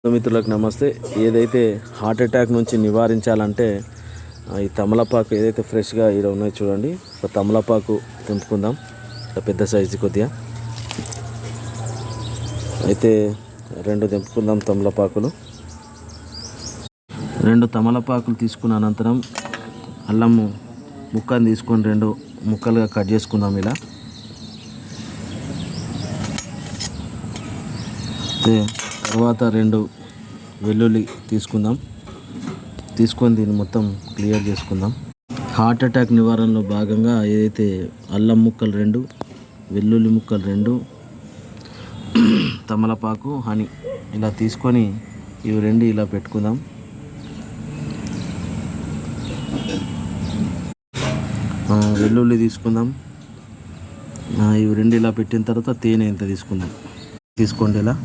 మిత్రులకు నమస్తే. ఏదైతే హార్ట్ అటాక్ నుంచి నివారించాలంటే ఈ తమలపాకు ఏదైతే ఫ్రెష్గా ఇక్కడ ఉన్నాయో చూడండి. ఒక తమలపాకు తెంపుకుందాం, పెద్ద సైజు కొద్దిగా. అయితే 2 తెంపుకుందాం తమలపాకులు. 2 తమలపాకులు తీసుకున్న అనంతరం అల్లం ముక్కను తీసుకొని 2 ముక్కలుగా కట్ చేసుకుందాం ఇలా. తర్వాత 2 వెల్లుల్లి తీసుకొని దీన్ని మొత్తం క్లియర్ చేసుకుందాం. హార్ట్ అటాక్ నివారణలో భాగంగా ఏదైతే అల్లం ముక్కలు 2, వెల్లుల్లి ముక్కలు 2, తమలపాకు, హనీ ఇలా తీసుకొని ఇవి 2 ఇలా పెట్టుకుందాం. వెల్లుల్లి తీసుకుందాం. ఇవి 2 ఇలా పెట్టిన తర్వాత తేనె ఎంత తీసుకోండి ఇలా.